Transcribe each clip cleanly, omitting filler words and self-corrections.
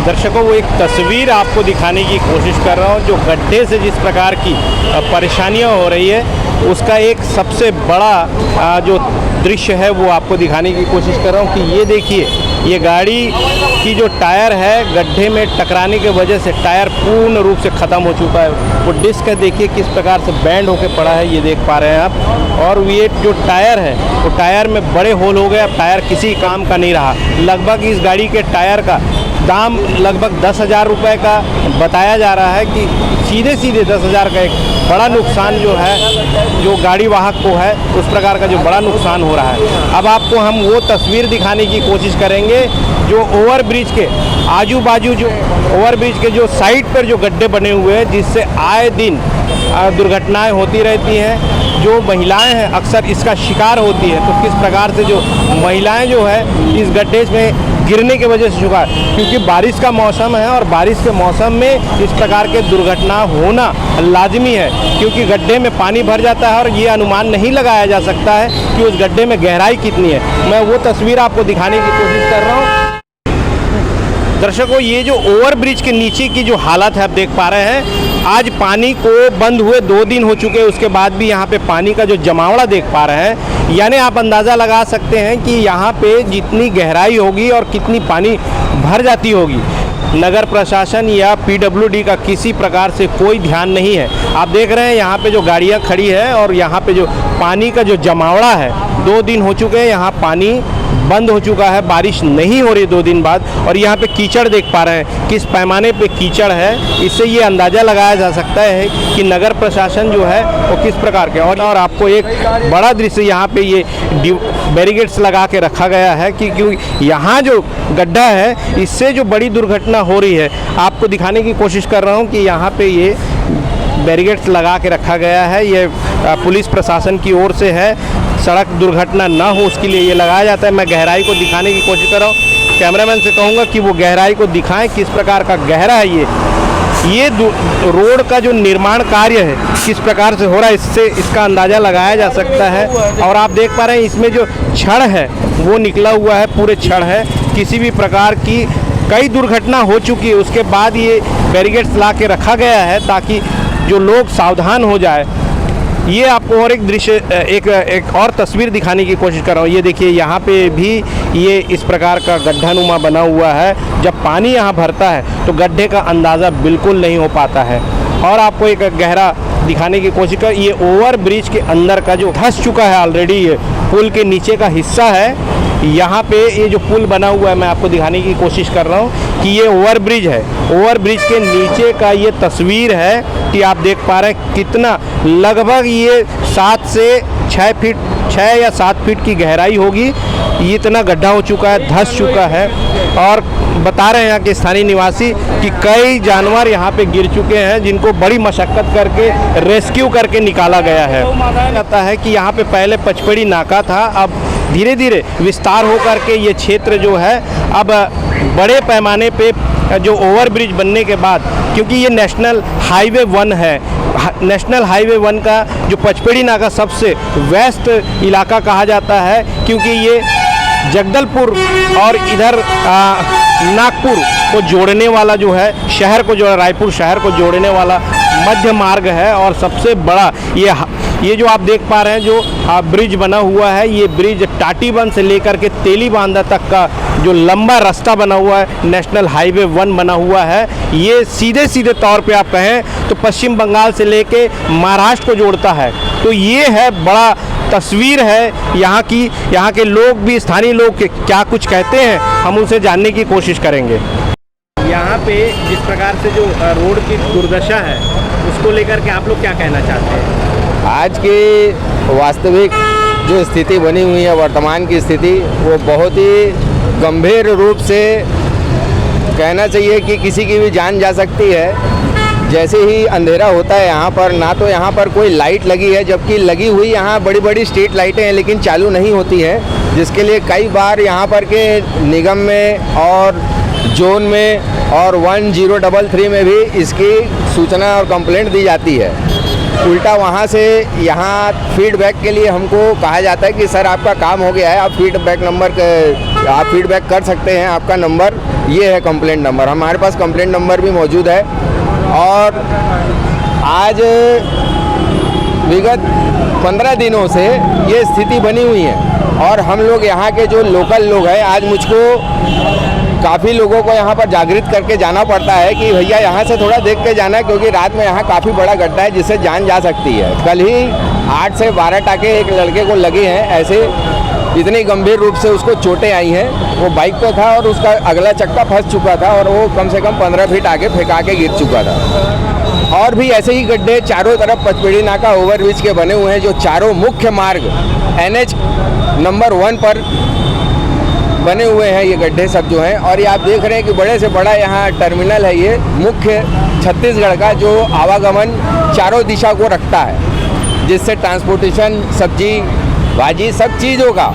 दर्शकों, वो एक तस्वीर आपको दिखाने की कोशिश कर रहा हूँ जो गड्ढे से जिस प्रकार की परेशानियाँ हो रही है उसका एक सबसे बड़ा जो दृश्य है वो आपको दिखाने की कोशिश कर रहा हूँ कि ये देखिए, ये गाड़ी की जो टायर है गड्ढे में टकराने की वजह से टायर पूर्ण रूप से ख़त्म हो चुका है। वो डिस्क है देखिए किस प्रकार से बैंड होकर पड़ा है, ये देख पा रहे हैं आप। और ये जो टायर है वो टायर में बड़े होल हो गए, अब टायर किसी काम का नहीं रहा। लगभग इस गाड़ी के टायर का दाम लगभग 10,000 रुपये का बताया जा रहा है कि सीधे 10,000 का एक बड़ा नुकसान जो है जो गाड़ी वाहक को है उस प्रकार का जो बड़ा नुकसान हो रहा है। अब आपको हम वो तस्वीर दिखाने की कोशिश करेंगे जो ओवरब्रिज के आजू बाजू जो ओवरब्रिज के जो साइड पर जो गड्ढे बने हुए हैं जिससे आए दिन दुर्घटनाएं होती रहती हैं। जो महिलाएं हैं अक्सर इसका शिकार होती है, तो किस प्रकार से जो महिलाएं जो है इस गड्ढे में गिरने की वजह से शिकार, क्योंकि बारिश का मौसम है और बारिश के मौसम में इस प्रकार के दुर्घटना होना लाजमी है क्योंकि गड्ढे में पानी भर जाता है और ये अनुमान नहीं लगाया जा सकता है कि उस गड्ढे में गहराई कितनी है। मैं वो तस्वीर आपको दिखाने की कोशिश कर रहा हूँ। दर्शकों, ये जो ओवरब्रिज के नीचे की जो हालत है आप देख पा रहे हैं। आज पानी को बंद हुए 2 दिन हो चुके हैं, उसके बाद भी यहाँ पे पानी का जो जमावड़ा देख पा रहे हैं, यानी आप अंदाज़ा लगा सकते हैं कि यहाँ पे जितनी गहराई होगी और कितनी पानी भर जाती होगी। नगर प्रशासन या पीडब्ल्यूडी का किसी प्रकार से कोई ध्यान नहीं है। आप देख रहे हैं यहाँ पे जो गाड़ियाँ खड़ी है और यहाँ पे जो पानी का जो जमावड़ा है 2 दिन हो चुके हैं, यहाँ पानी बंद हो चुका है, बारिश नहीं हो रही 2 दिन बाद। और यहाँ पे कीचड़ देख पा रहे हैं किस पैमाने पे कीचड़ है, इससे ये अंदाज़ा लगाया जा सकता है कि नगर प्रशासन जो है वो किस प्रकार के। और आपको एक बड़ा दृश्य यहाँ पे ये बैरिकेड्स लगा के रखा गया है कि क्योंकि यहाँ जो गड्ढा है इससे जो बड़ी दुर्घटना हो रही है आपको दिखाने की कोशिश कर रहा हूँ कि यहाँ पे ये बैरिकेड्स लगा के रखा गया है। ये पुलिस प्रशासन की ओर से है, सड़क दुर्घटना ना हो उसके लिए ये लगाया जाता है। मैं गहराई को दिखाने की कोशिश कर रहा हूँ, कैमरामैन से कहूँगा कि वो गहराई को दिखाएं किस प्रकार का गहरा है ये रोड का जो निर्माण कार्य है किस प्रकार से हो रहा है, इससे इसका अंदाज़ा लगाया जा सकता है। और आप देख पा रहे हैं इसमें जो छड़ है वो निकला हुआ है, पूरे छड़ है। किसी भी प्रकार की कई दुर्घटना हो चुकी है, उसके बाद ये बैरिकेड्स ला के रखा गया है ताकि जो लोग सावधान हो जाए। ये आपको और एक दृश्य एक और तस्वीर दिखाने की कोशिश कर रहा हूँ। ये देखिए यहाँ पे भी ये इस प्रकार का गड्ढानुमा बना हुआ है। जब पानी यहाँ भरता है तो गड्ढे का अंदाज़ा बिल्कुल नहीं हो पाता है। और आपको एक गहरा दिखाने की कोशिश कर, ये ओवर ब्रिज के अंदर का जो धंस चुका है ऑलरेडी, ये पुल के नीचे का हिस्सा है। यहाँ पे ये जो पुल बना हुआ है मैं आपको दिखाने की कोशिश कर रहा हूँ कि ये ओवर ब्रिज है। ओवर ब्रिज के नीचे का ये तस्वीर है कि आप देख पा रहे हैं कितना, लगभग ये 7 से 6 फीट 6 या 7 फीट की गहराई होगी। ये इतना गड्ढा हो चुका है, धंस चुका है। और बता रहे हैं यहाँ के स्थानीय निवासी कि कई जानवर यहाँ पे गिर चुके हैं जिनको बड़ी मशक्क़त करके रेस्क्यू करके निकाला गया है। कहता है कि यहाँ पे पहले पचपेड़ी नाका था, अब धीरे धीरे विस्तार होकर के ये क्षेत्र जो है अब बड़े पैमाने पे जो ओवरब्रिज बनने के बाद, क्योंकि ये नेशनल हाईवे 1 है, नेशनल हाईवे 1 का जो पचपेड़ी नाका सबसे वेस्ट इलाका कहा जाता है क्योंकि ये जगदलपुर और इधर नागपुर को जोड़ने वाला जो है शहर को जो रायपुर शहर को जोड़ने वाला मध्य मार्ग है। और सबसे बड़ा ये जो आप देख पा रहे हैं जो ब्रिज बना हुआ है, ये ब्रिज टाटीबंध से लेकर के तेलीबांधा तक का जो लंबा रास्ता बना हुआ है, नेशनल हाईवे 1 बना हुआ है। ये सीधे तौर पे आप कहें तो पश्चिम बंगाल से लेके महाराष्ट्र को जोड़ता है। तो ये है बड़ा तस्वीर है यहाँ की। यहाँ के लोग भी, स्थानीय लोग क्या कुछ कहते हैं, हम उनसे जानने की कोशिश करेंगे। यहाँ पे जिस प्रकार से जो रोड की दुर्दशा है उसको लेकर के आप लोग क्या कहना चाहते हैं? आज की वास्तविक जो स्थिति बनी हुई है, वर्तमान की स्थिति, वो बहुत ही गंभीर रूप से कहना चाहिए कि किसी की भी जान जा सकती है। जैसे ही अंधेरा होता है यहाँ पर, ना तो यहाँ पर कोई लाइट लगी है, जबकि लगी हुई यहाँ बड़ी बड़ी स्ट्रीट लाइटें हैं लेकिन चालू नहीं होती है, जिसके लिए कई बार यहाँ पर के निगम में और जोन में और 1033 में भी इसकी सूचना और कंप्लेंट दी जाती है। उल्टा वहाँ से यहाँ फीडबैक के लिए हमको कहा जाता है कि सर आपका काम हो गया है, आप फीडबैक कर सकते हैं, आपका नंबर ये है कंप्लेंट नंबर। हमारे पास कंप्लेंट नंबर भी मौजूद है। और आज विगत 15 दिनों से ये स्थिति बनी हुई है और हम लोग यहाँ के जो लोकल लोग हैं, आज मुझको काफ़ी लोगों को यहाँ पर जागृत करके जाना पड़ता है कि भैया यहाँ से थोड़ा देख के जाना, क्योंकि रात में यहाँ काफ़ी बड़ा गड्ढा है जिससे जान जा सकती है। कल ही 8 से 12 टाके एक लड़के को लगे हैं, ऐसे इतनी गंभीर रूप से उसको चोटें आई हैं। वो बाइक पे था और उसका अगला चक्का फंस चुका था और वो कम से कम 15 फीट आगे फेंका के गिर चुका था। और भी ऐसे ही गड्ढे चारों तरफ पचपेड़ी नाका ओवरब्रिज के बने हुए हैं, जो चारों मुख्य मार्ग NH नंबर 1 पर बने हुए हैं ये गड्ढे सब जो हैं। और ये आप देख रहे हैं कि बड़े से बड़ा यहाँ टर्मिनल है, ये मुख्य छत्तीसगढ़ का, जो आवागमन चारों दिशा को रखता है, जिससे ट्रांसपोर्टेशन, सब्जी भाजी सब चीज़ों का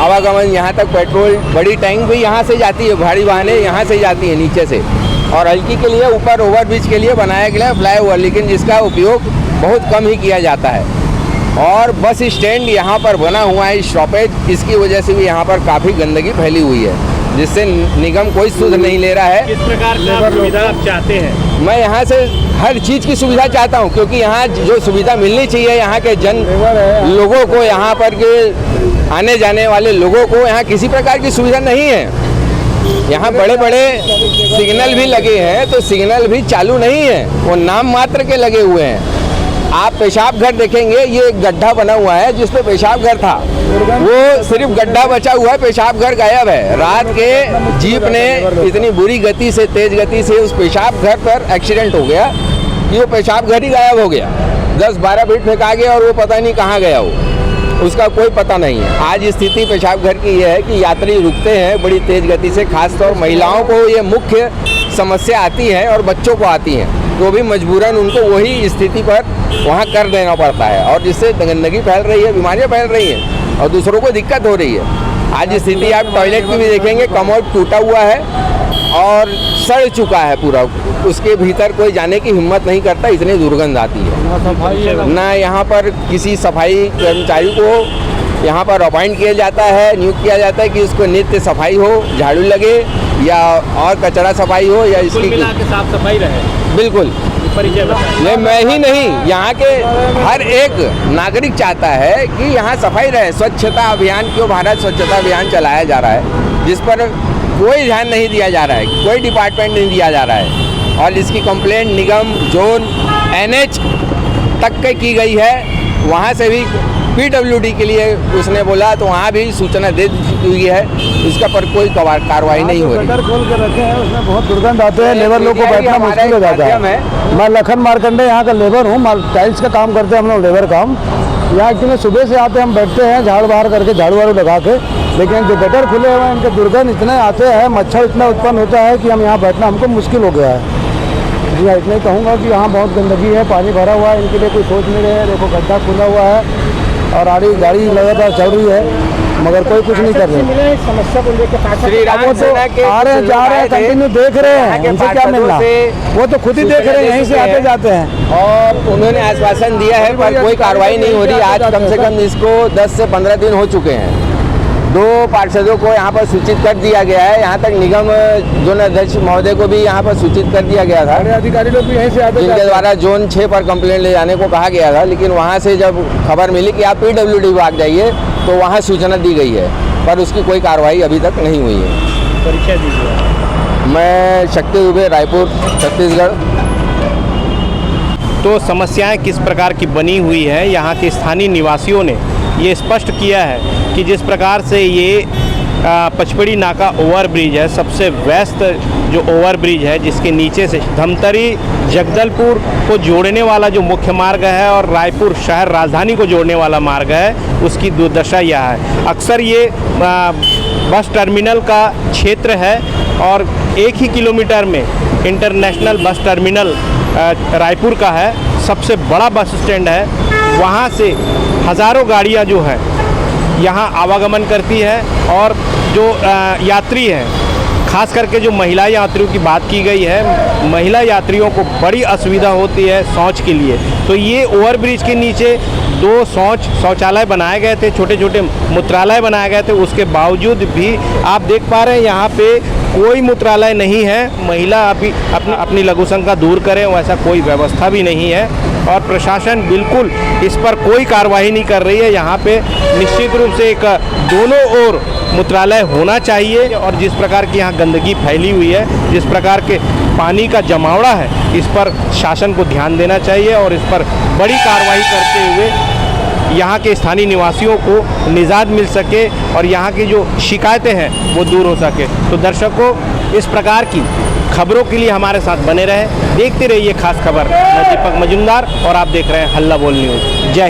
आवागमन यहाँ तक, पेट्रोल, बड़ी टैंक भी यहाँ से जाती है, भारी वाहनें यहाँ से जाती हैं नीचे से। और हल्की के लिए ऊपर ओवरब्रिज के लिए बनाया गया फ्लाईओवर, लेकिन जिसका उपयोग बहुत कम ही किया जाता है। और बस स्टैंड यहाँ पर बना हुआ है स्टॉपेज, इसकी वजह से भी यहाँ पर काफ़ी गंदगी फैली हुई है, जिससे निगम कोई सुध नहीं ले रहा है। किस प्रकार की सुविधा आप चाहते हैं? मैं यहाँ से हर चीज़ की सुविधा चाहता हूँ, क्योंकि यहाँ जो सुविधा मिलनी चाहिए यहाँ के लोगों को, यहाँ पर के आने जाने वाले लोगों को यहाँ किसी प्रकार की सुविधा नहीं है। यहाँ बड़े बड़े सिग्नल भी लगे हैं तो सिग्नल भी चालू नहीं है, वो नाम मात्र के लगे हुए हैं। आप पेशाब घर देखेंगे, ये एक गड्ढा बना हुआ है जिस पे पेशाब घर था, वो सिर्फ गड्ढा बचा हुआ है, पेशाब घर गायब है। रात के जीप ने इतनी बुरी गति से, तेज गति से उस पेशाब घर पर एक्सीडेंट हो गया कि वो पेशाब घर ही गायब हो गया। 10-12 फीट फेंका गया और वो पता नहीं कहाँ गया, वो उसका कोई पता नहीं है। आज स्थिति पेशाब घर की ये है कि यात्री रुकते हैं बड़ी तेज गति से, खासतौर महिलाओं को ये मुख्य समस्या आती है और बच्चों को आती है, तो भी मजबूरन उनको वही स्थिति पर वहाँ कर देना पड़ता है, और जिससे गंदगी फैल रही है, बीमारियाँ फैल रही हैं और दूसरों को दिक्कत हो रही है। आज स्थिति आप टॉयलेट की भी देखेंगे, कमोड टूटा हुआ है और सड़ चुका है पूरा, उसके भीतर कोई जाने की हिम्मत नहीं करता, इतनी दुर्गंध आती है। ना यहाँ पर किसी सफाई कर्मचारी को यहाँ पर अपॉइंट किया जाता है, नियुक्त किया जाता है कि उसको नित्य सफाई हो, झाड़ू लगे या और कचरा सफाई हो या इसकी साफ सफाई रहे। बिल्कुल, नहीं मैं ही नहीं, यहाँ के हर एक नागरिक चाहता है कि यहाँ सफाई रहे। स्वच्छता अभियान, क्यों भारत स्वच्छता अभियान चलाया जा रहा है, जिस पर कोई ध्यान नहीं दिया जा रहा है, कोई डिपार्टमेंट नहीं दिया जा रहा है, और इसकी कंप्लेंट निगम, जोन, NH तक की गई है। वहाँ से भी PWD के लिए उसने बोला तो वहाँ भी सूचना दे दी हुई है, इसका पर कोई कार्रवाई नहीं हो रही। खोल के रखे हैं, उसमें बहुत दुर्गंध आते हैं, लेबर लोग को बैठना मुश्किल हो जाता है। मैं लखन मार्कंडे यहाँ का लेबर हूँ, टाइल्स का काम करते हैं हम लोग, लेबर काम। यहाँ एक्चुअली सुबह से आते हैं, हम बैठते हैं झाड़ू बाहर करके, झाड़ू वाड़ू लगा के, लेकिन जो गटर खुले हुए हैं इनके दुर्गंध इतने आते हैं, मच्छर इतना उत्पन्न होता है कि हम यहाँ बैठना हमको मुश्किल हो गया है। जी हाँ, इतना ही कहूँगा कि यहाँ बहुत गंदगी है, पानी भरा हुआ है, इनके लिए कोई सोच नहीं रहे हैं। देखो गड्ढा खुला हुआ है और आड़ी गाड़ी लगातार चल रही है, मगर कोई कुछ नहीं कर रहे। समस्या को लेकर आ रहे हैं, जा रहे हैं, कंटिन्यू देख रहे हैं, उनसे क्या मिलना, वो तो खुद ही देख रहे हैं, यहीं से आते जाते हैं। और उन्होंने आश्वासन दिया है पर कोई कार्रवाई नहीं हो रही। आज कम से कम इसको 10 से 15 दिन हो चुके हैं। 2 पार्षदों को यहाँ पर सूचित कर दिया गया है, यहाँ तक निगम जोन अध्यक्ष महोदय को भी यहाँ पर सूचित कर दिया गया था। अधिकारी लोग भी यहीं से आते, जिनके द्वारा जोन 6 पर कंप्लेंट ले जाने को कहा गया था, लेकिन वहाँ से जब खबर मिली कि आप PWD विभाग जाइए तो वहाँ सूचना दी गई है, पर उसकी कोई कार्रवाई अभी तक नहीं हुई है। परिचय दीजिए। मैं शक्ति दुबे, रायपुर, छत्तीसगढ़। तो समस्याएं किस प्रकार की बनी हुई है, यहाँ के स्थानीय निवासियों ने ये स्पष्ट किया है कि जिस प्रकार से ये पचपेड़ी नाका ओवरब्रिज है, सबसे व्यस्त जो ओवरब्रिज है, जिसके नीचे से धमतरी जगदलपुर को जोड़ने वाला जो मुख्य मार्ग है और रायपुर शहर राजधानी को जोड़ने वाला मार्ग है, उसकी दुर्दशा यह है। अक्सर ये बस टर्मिनल का क्षेत्र है और 1 ही किलोमीटर में इंटरनेशनल बस टर्मिनल रायपुर का है, सबसे बड़ा बस स्टैंड है। वहाँ से हज़ारों गाड़ियाँ जो हैं यहाँ आवागमन करती है और जो यात्री हैं खास करके जो महिला यात्रियों की बात की गई है, महिला यात्रियों को बड़ी असुविधा होती है शौच के लिए। तो ये ओवरब्रिज के नीचे 2 शौचालय बनाए गए थे, छोटे छोटे मूत्रालय बनाए गए थे, उसके बावजूद भी आप देख पा रहे हैं यहाँ पे कोई मूत्रालय नहीं है। महिला अभी अपनी लघुशंका दूर करें, वैसा कोई व्यवस्था भी नहीं है और प्रशासन बिल्कुल इस पर कोई कार्रवाई नहीं कर रही है। यहाँ पे निश्चित रूप से एक दोनों ओर मूत्रालय होना चाहिए और जिस प्रकार की यहाँ गंदगी फैली हुई है, जिस प्रकार के पानी का जमावड़ा है, इस पर शासन को ध्यान देना चाहिए और इस पर बड़ी कार्रवाई करते हुए यहाँ के स्थानीय निवासियों को निजात मिल सके और यहाँ की जो शिकायतें हैं वो दूर हो सके। तो दर्शकों, इस प्रकार की खबरों के लिए हमारे साथ बने रहे, देखते रहिए खास खबर। मैं दीपक मजुमदार और आप देख रहे हैं हल्ला बोल न्यूज़। जय